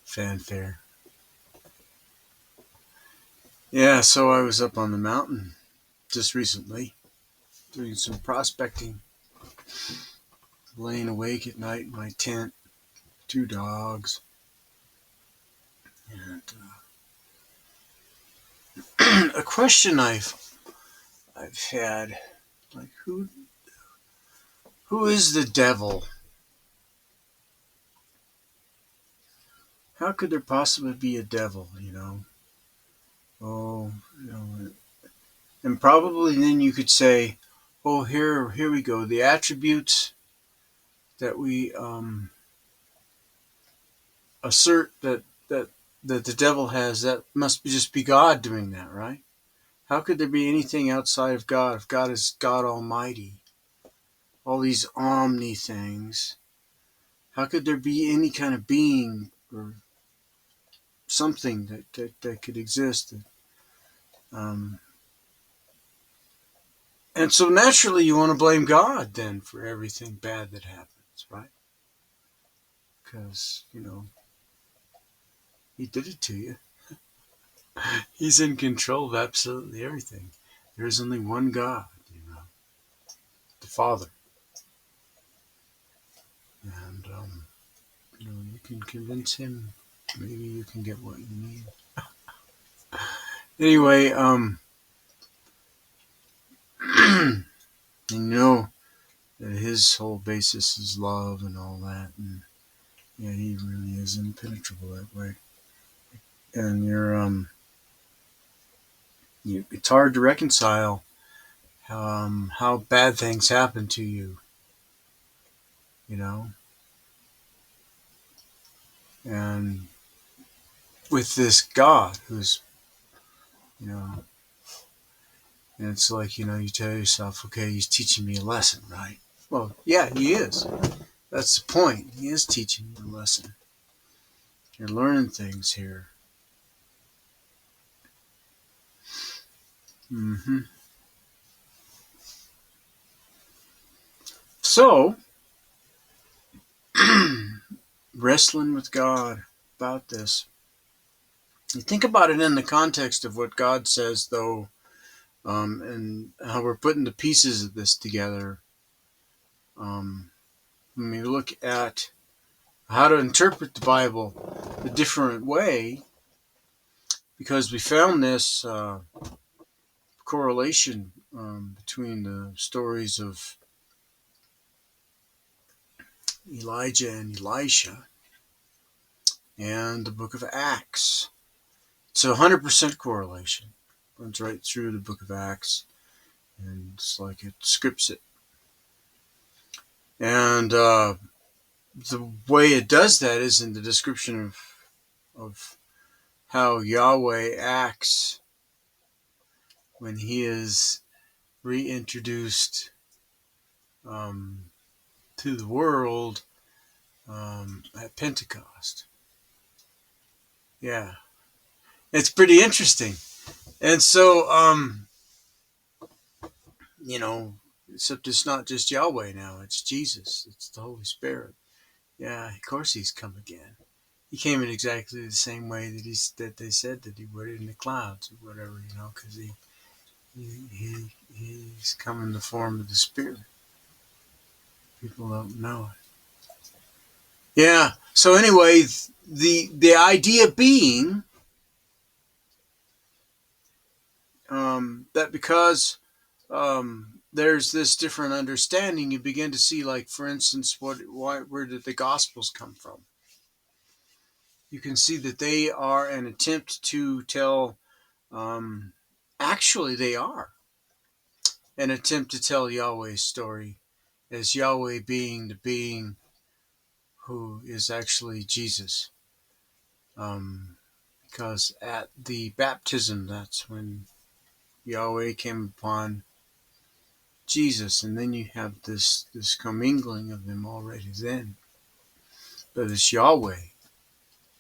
fanfare. Yeah, so I was up on the mountain just recently doing some prospecting, laying awake at night in my tent, 2 dogs, and a question I've had, like, who is the devil? How could there possibly be a devil? Oh, and probably then you could say, oh, here we go. The attributes that we assert that the devil has, that must just be God doing that, right? How could there be anything outside of God if God is God Almighty? All these omni things. How could there be any kind of being or something that could exist? Um, and so naturally you want to blame God then for everything bad that happens, right? Because, He did it to you. He's in control of absolutely everything. There's only one God, the Father. And, you can convince Him. Maybe you can get what you need. Anyway, you know that His whole basis is love and all that. And yeah, He really is impenetrable that way. And it's hard to reconcile how bad things happen to you, you know, and with this God who's, you know, and it's like, you tell yourself, okay, He's teaching me a lesson, right? Well, yeah, He is. That's the point. He is teaching you a lesson. You're learning things here. hmm So, wrestling with God about this. You think about it in the context of what God says, though, and how we're putting the pieces of this together. When we look at how to interpret the Bible a different way, because we found this correlation between the stories of Elijah and Elisha and the book of Acts. It's a 100% correlation. Runs right through the book of Acts, and it's like it scripts it. And the way it does that is in the description of how Yahweh acts when He is reintroduced um, to the world at Pentecost. Yeah, it's pretty interesting. And so, you know, except it's not just Yahweh now, it's Jesus, it's the Holy Spirit. Yeah, of course He's come again. He came in exactly the same way that they said that He would in the clouds or whatever, because he's come in the form of the Spirit. People don't know it. Yeah. So anyway, the idea being that because there's this different understanding, you begin to see, like, for instance, where did the Gospels come from? You can see that they are an attempt to tell. Actually, they are an attempt to tell Yahweh's story as Yahweh being the being who is actually Jesus. Because at the baptism, that's when Yahweh came upon Jesus, and then you have this commingling of them already then. But it's Yahweh,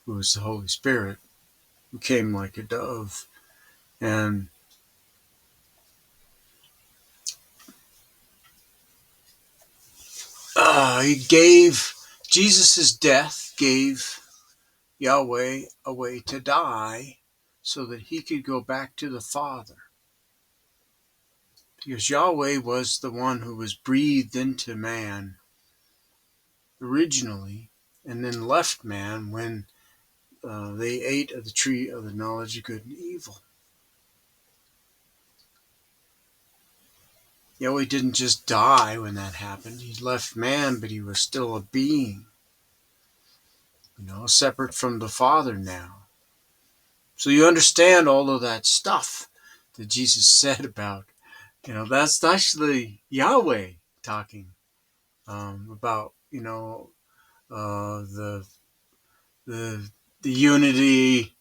who is the Holy Spirit, who came like a dove, and He gave Jesus' death gave Yahweh a way to die so that he could go back to the Father. Because Yahweh was the one who was breathed into man originally and then left man when they ate of the tree of the knowledge of good and evil. Yahweh didn't just die when that happened. He left man, but he was still a being, separate from the Father now. So you understand all of that stuff that Jesus said about, that's actually Yahweh talking about, the the the unity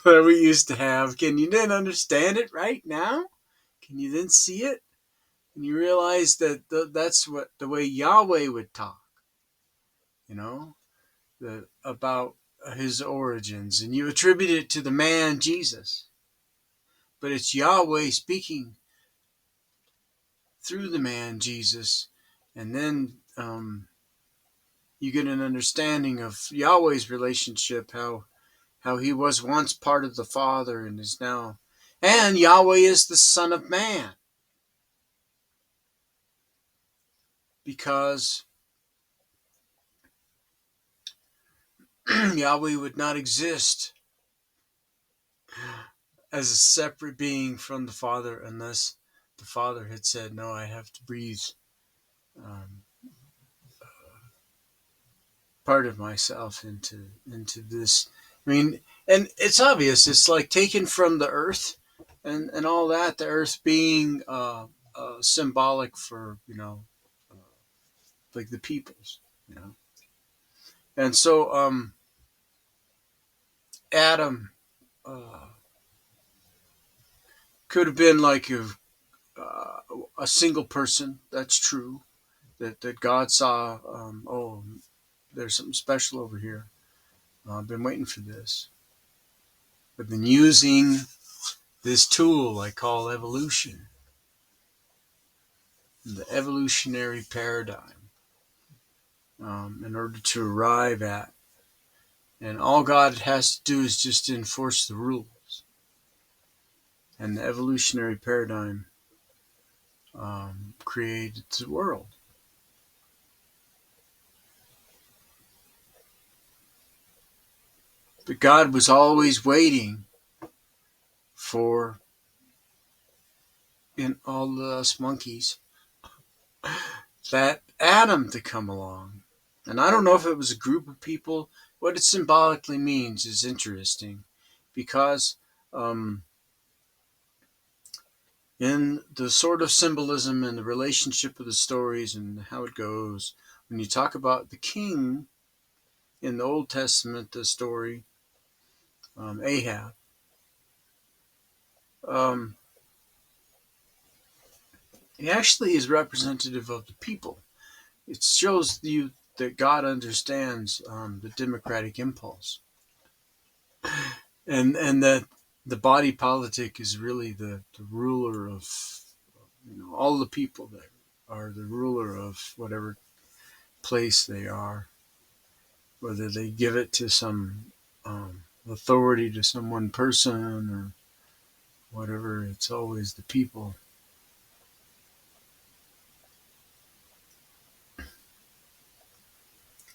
that we used to have. Can you then understand it right now? Can you then see it? And you realize that that's what the way Yahweh would talk, about his origins, and you attribute it to the man Jesus, but it's Yahweh speaking through the man Jesus, and then you get an understanding of Yahweh's relationship, how he was once part of the Father and is now, and Yahweh is the Son of Man, because Yahweh would not exist as a separate being from the Father unless the Father had said, no, I have to breathe um, part of myself into this. I mean, and it's obvious. It's like taken from the earth and all that. The earth being symbolic for uh, like the peoples, and so Adam uh, could have been like a single person. That's true. That God saw. Oh, there's something special over here. I've been waiting for this. I've been using this tool I call evolution, the evolutionary paradigm, in order to arrive at. And all God has to do is just enforce the rules. And the evolutionary paradigm created the world. But God was always waiting for, in all us monkeys, that Adam to come along. And I don't know if it was a group of people. What it symbolically means is interesting, because in the sort of symbolism and the relationship of the stories and how it goes, when you talk about the king in the Old Testament, the story, Ahab, um, he actually is representative of the people. It shows you that God understands the democratic impulse, and that the body politic is really the ruler of all the people that are the ruler of whatever place they are, whether they give it to some authority to some one person or whatever. It's always the people.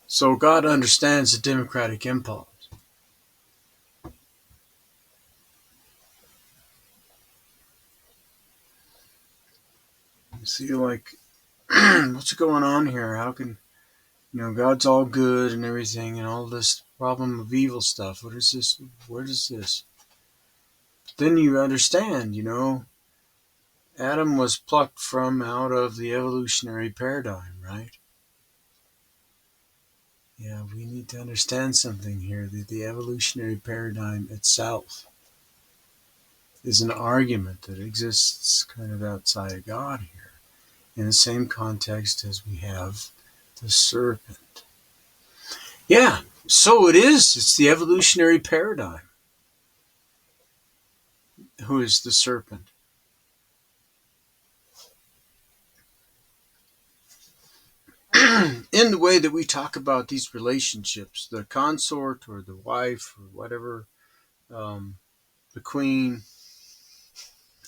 So God understands the democratic impulse. You see, like, what's going on here? How can, God's all good and everything, and all this problem of evil stuff? What is this? Where does this? But then you understand, Adam was plucked from out of the evolutionary paradigm, right? Yeah, we need to understand something here, that the evolutionary paradigm itself is an argument that exists kind of outside of God here, in the same context as we have the serpent. Yeah, so it is. It's the evolutionary paradigm. Who is the serpent? in the way that we talk about these relationships, the consort or the wife or whatever, um, the queen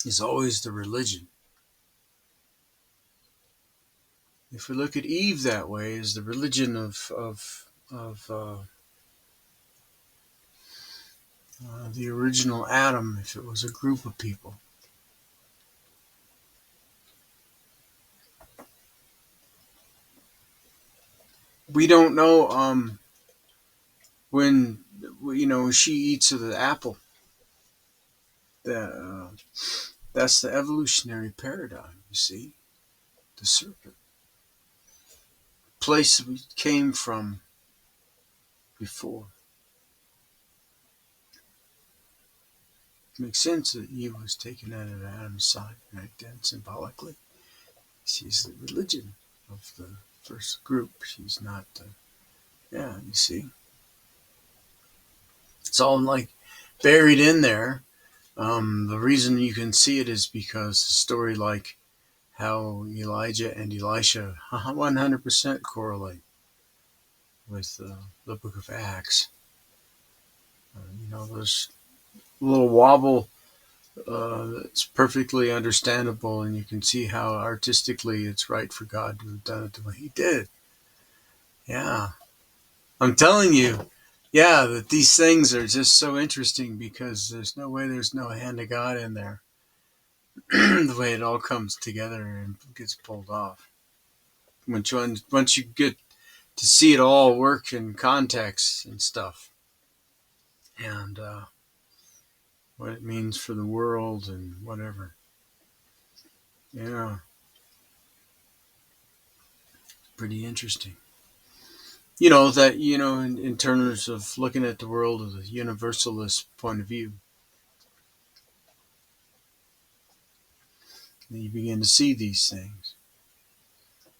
is always the religion. If we look at Eve that way, as the religion of the original Adam, if it was a group of people. We don't know when she eats of the apple. That that's the evolutionary paradigm. You see, the serpent, place we came from before. It makes sense that Eve was taken out of Adam's side right then, symbolically. She's the religion of the first group. She's not. Yeah, you see, it's all like buried in there. The reason you can see it is because the story, like how Elijah and Elisha 100% correlate with the book of Acts. There's a little wobble that's perfectly understandable, and you can see how artistically it's right for God to have done it the way He did. Yeah, I'm telling you, yeah, that these things are just so interesting because there's no way there's no hand of God in there. The way it all comes together and gets pulled off. Once you get to see it all work in context and stuff, and what it means for the world and whatever. Yeah, pretty interesting. In terms of looking at the world as a universalist point of view, you begin to see these things.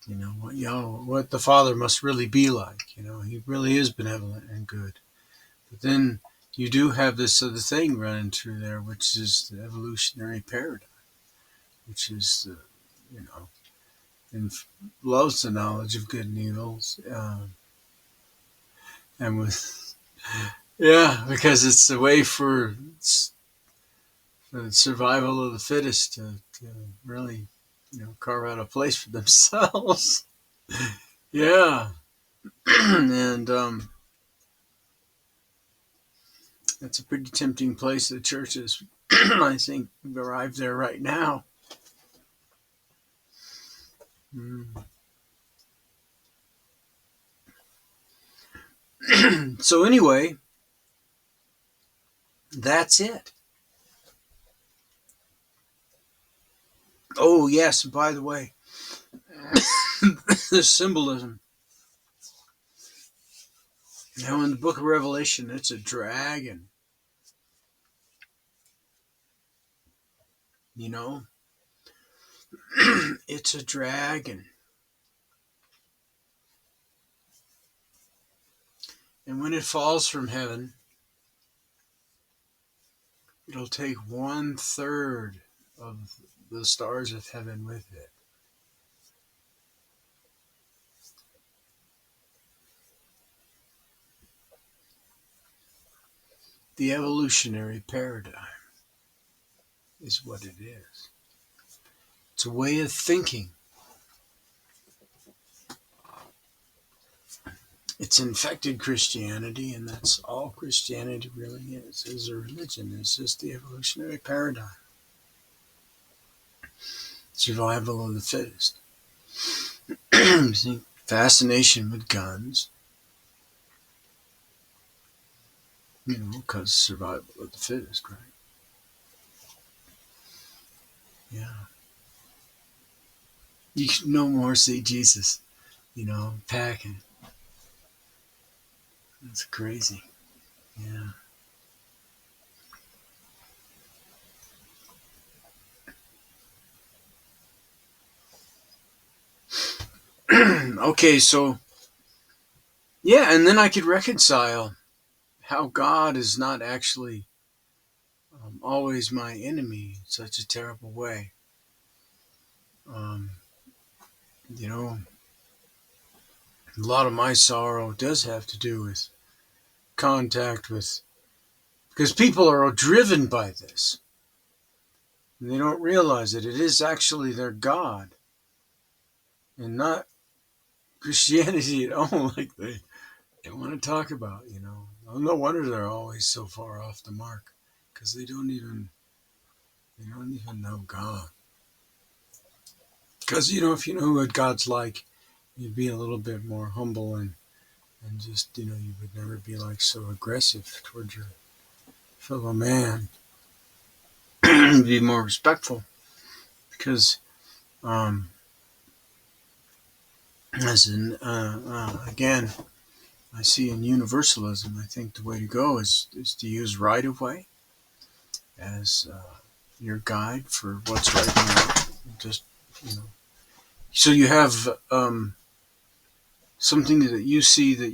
What the Father must really be like. He really is benevolent and good. But then you do have this other thing running through there, which is the evolutionary paradigm, which is and loves the knowledge of good and evils, and with yeah, because it's the way for the survival of the fittest to really carve out a place for themselves. Yeah, and it's a pretty tempting place. The church is, I think, arrived there right now. Mm. So anyway, that's it. Oh yes, by the way, the symbolism. In the book of Revelation, it's a dragon. You know, it's a dragon. And when it falls from heaven, it'll take 1/3 of the stars of heaven with it. The evolutionary paradigm is what it is. It's a way of thinking. It's infected Christianity, and that's all Christianity really is a religion. It's just the evolutionary paradigm. Survival of the fittest. Fascination with guns, because survival of the fittest, right? Yeah. You can no more see Jesus, packing. That's crazy. Yeah. Okay, so, yeah, and then I could reconcile how God is not actually always my enemy in such a terrible way. Um, you know, A lot of my sorrow does have to do with contact with, because people are driven by this. And they don't realize that it is actually their God and not Christianity at all, like they want to talk about, Well, no wonder they're always so far off the mark, because they don't even know God. Because, if you know what God's like, you'd be a little bit more humble and just, you would never be like so aggressive towards your fellow man. Be more respectful. Because, again, I see in universalism, I think the way to go is to use right of way as your guide for what's right and wrong. Just, so you have something that you see that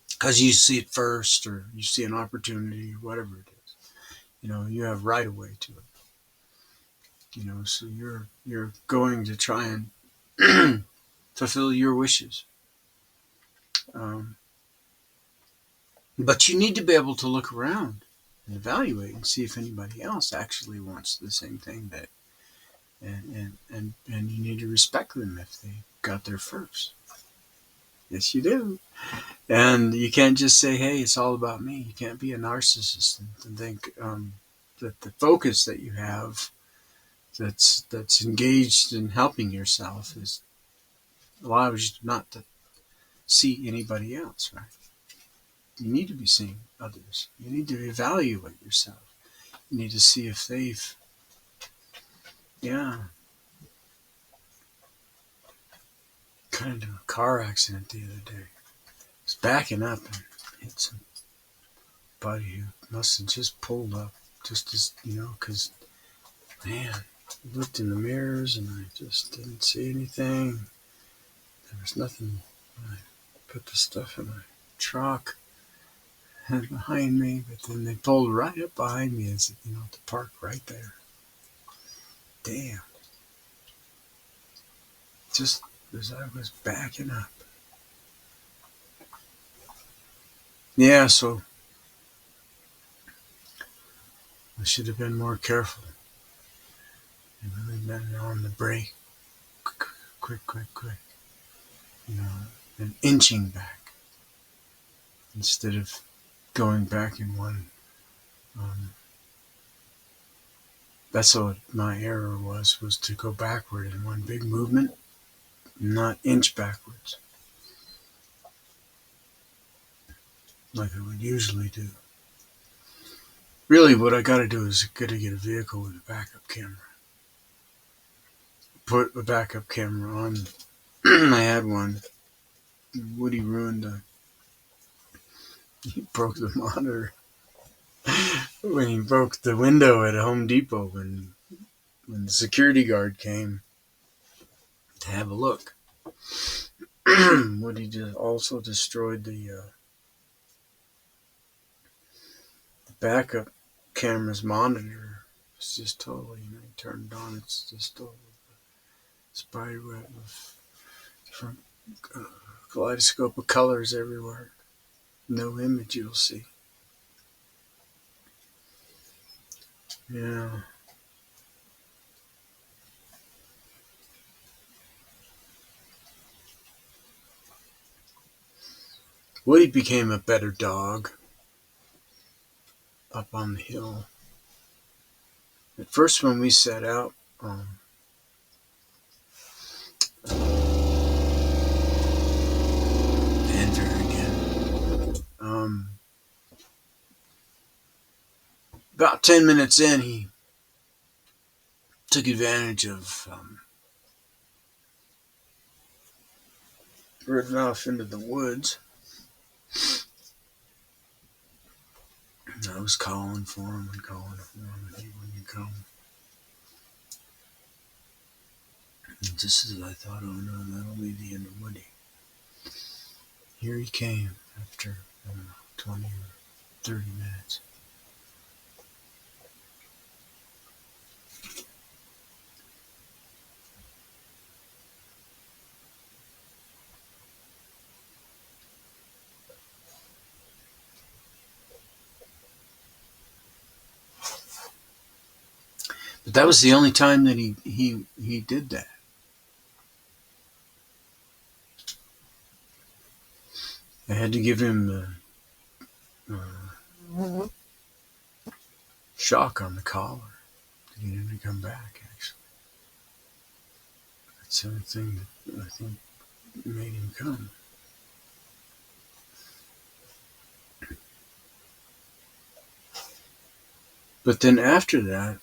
because you see it first, or you see an opportunity, or whatever it is. You have right of way to it. So you're going to try and fulfill your wishes. But you need to be able to look around and evaluate and see if anybody else actually wants the same thing and you need to respect them if they got there first. Yes, you do. And you can't just say, hey, it's all about me. You can't be a narcissist and think that the focus that you have that's engaged in helping yourself allows you not to see anybody else, right? You need to be seeing others. You need to evaluate yourself. You need to see if they've, kind of a car accident the other day. I was backing up and hit somebody who must have just pulled up, just as, because, man, I looked in the mirrors and I just didn't see anything. There was nothing. I put the stuff in my truck and behind me, but then they pulled right up behind me and said, to park right there. Damn. Just as I was backing up. Yeah, so I should have been more careful and really been on the brake. Quick. And inching back instead of going back in one. That's what my error was to go backward in one big movement, not inch backwards like I would usually do. Really, what I got to do is got to get a vehicle with a backup camera. Put a backup camera on. I had one. Woody ruined he broke the monitor when he broke the window at Home Depot when the security guard came to have a look. Woody also destroyed the backup camera's monitor. It's just totally, turned on. It's just totally spider web of different kaleidoscope of colors everywhere. No image you'll see. Yeah. Woody became a better dog up on the hill. At first, when we set out, Denver again. About 10 minutes in, he took advantage of ridden off into the woods. And I was calling for him and he wouldn't come. And just as I thought, oh no, that'll be the end of Woody. Here he came after, 20 or 30 minutes. But that was the only time that he did that. I had to give him the shock on the collar to get him to come back, actually. That's the only thing that I think made him come. But then after that,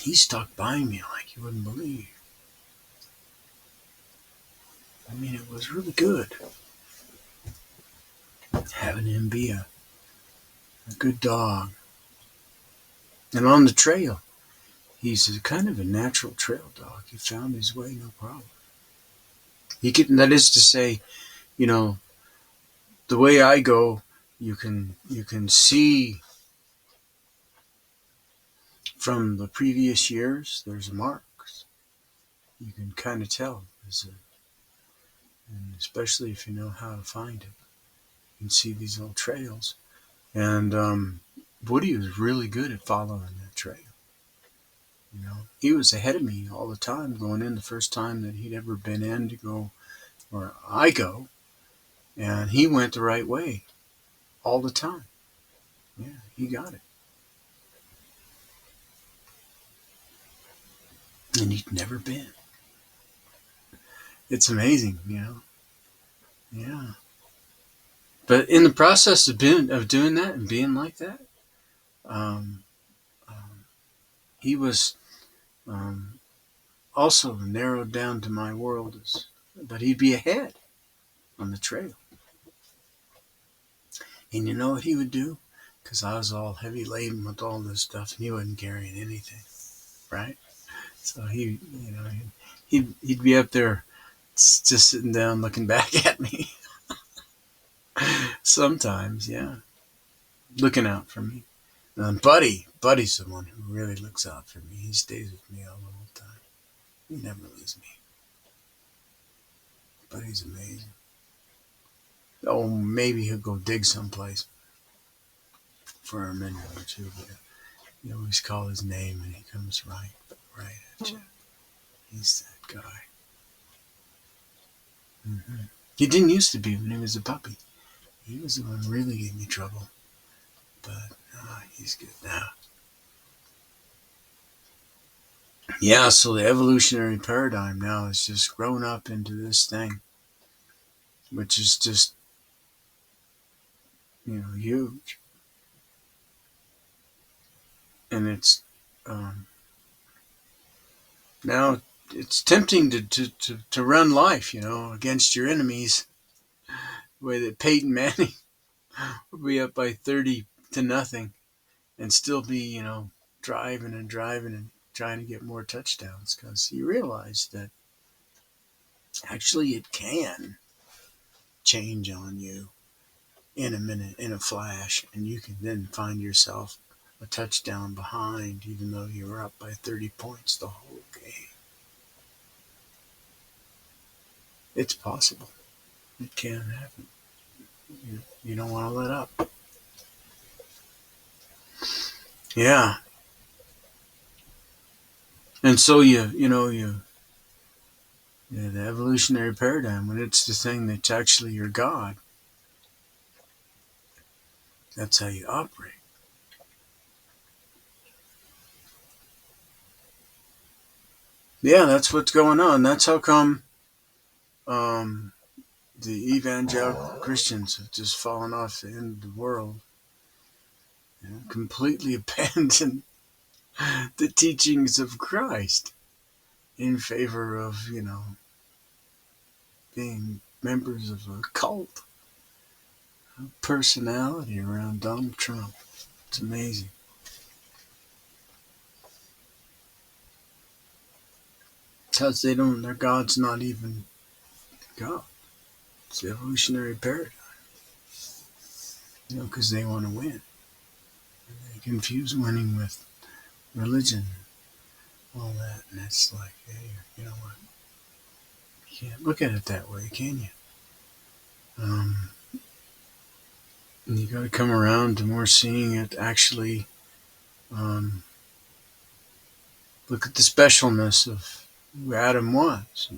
he stuck by me like you wouldn't believe. I mean, it was really good having him be a good dog. And on the trail, he's a kind of a natural trail dog. He found his way, no problem. He can, that is to say, you know, the way I go, you can see from the previous years. There's marks. You can kind of tell, and especially if you know how to find it. You can see these little trails. And Woody was really good at following that trail. You know, he was ahead of me all the time going in the first time that he'd ever been in to go where I go, and he went the right way all the time. Yeah, he got it, and he'd never been. It's amazing, you know. Yeah, but in the process of doing that and being like that, um, um, he was um, also narrowed down to my world, but he'd be ahead on the trail. And you know what he would do? Because I was all heavy laden with all this stuff, and he wasn't carrying anything, right? So he'd be up there, just sitting down, looking back at me. Sometimes, yeah, looking out for me. And Buddy's the one who really looks out for me. He stays with me all the whole time. He never leaves me. Buddy's amazing. Oh, maybe he'll go dig someplace for a minute or two, but you always call his name and he comes right at you. He's that guy. Mm-hmm. He didn't used to be when he was a puppy. He was the one who really gave me trouble. But he's good now. Yeah, so the evolutionary paradigm now has just grown up into this thing, which is just, huge. And it's now it's tempting to run life, against your enemies, the way that Peyton Manning would be up by 30-0 and still be, driving and driving and trying to get more touchdowns because he realized that actually it can change on you in a minute, in a flash, and you can then find yourself a touchdown behind, even though you were up by 30 points the whole game. It's possible. It can happen. You don't want to let up. Yeah. And so the evolutionary paradigm, when it's the thing that's actually your God, that's how you operate. Yeah, that's what's going on. That's how come um, the evangelical Christians have just fallen off the end of the world, completely abandoned the teachings of Christ in favor of, being members of a cult of personality around Donald Trump. It's amazing. Because their God's not even God. It's the evolutionary paradigm. Because they want to win. They confuse winning with religion and all that. And it's like, hey, you know what? You can't look at it that way, can you? Um, And you got to come around to more seeing it actually. Look at the specialness of who Adam was,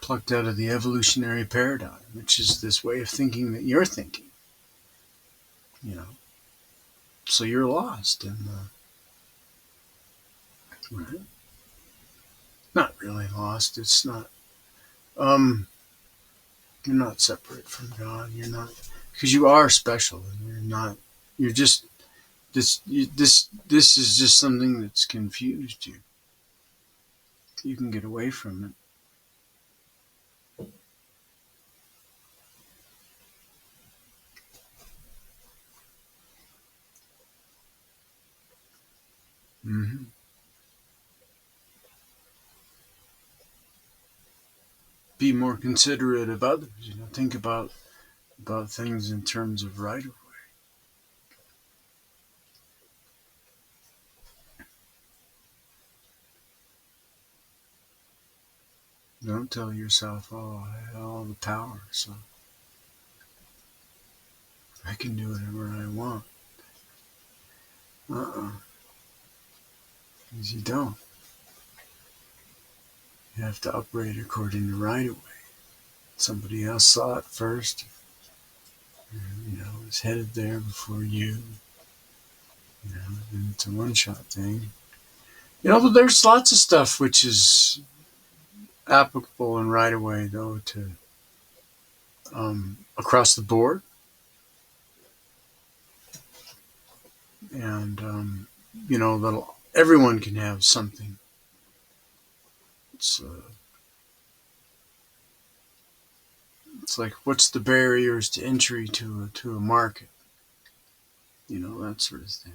plucked out of the evolutionary paradigm, which is this way of thinking that you're thinking, you know. So you're lost, and right? Not really lost. It's not. Um, you're not separate from God. You're not, because you are special, and you're not. You're just this. This is just something that's confused you. You can get away from it. Mm-hmm. Be more considerate of others. Think about things in terms of right of way. Don't tell yourself, "Oh, I have all the power, so I can do whatever I want." Because you don't. You have to operate according to right of way. Somebody else saw it first. Was headed there before you. And it's a one-shot thing. But there's lots of stuff which is applicable in right of way, though, to across the board, and that everyone can have something. It's like, what's the barriers to entry to a market? That sort of thing.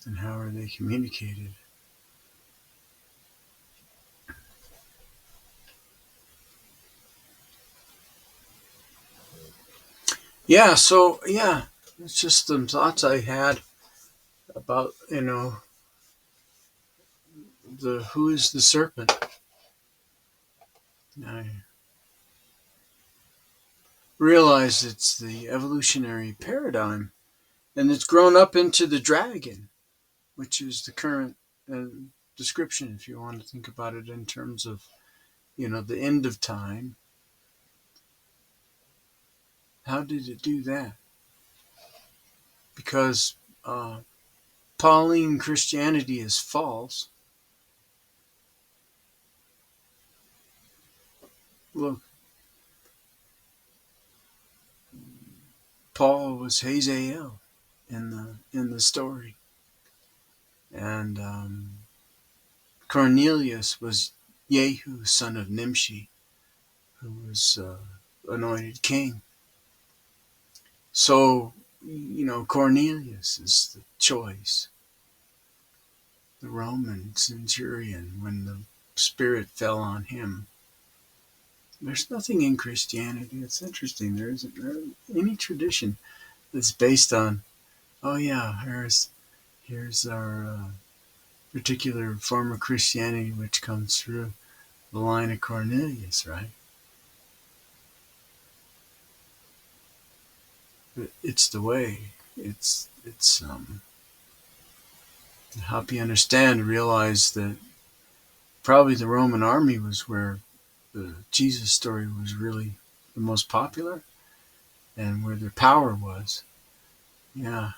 And how are they communicated? Yeah, so yeah, it's just some thoughts I had about the who is the serpent. I realize it's the evolutionary paradigm, and it's grown up into the dragon, which is the current uh, description. If you want to think about it in terms of the end of time, how did it do that? Because Pauline Christianity is false. Look, Paul was Hazael in the story, and Cornelius was Jehu, son of Nimshi, who was anointed king. So Cornelius is the choice, the Roman centurion. When the Spirit fell on him, there's nothing in Christianity. It's interesting. There isn't any tradition that's based on, oh yeah, here's our particular form of Christianity which comes through the line of Cornelius, right? But it's the way. It's help you understand, realize that probably the Roman army was where the Jesus story was really the most popular, and where their power was. Yeah,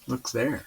look there.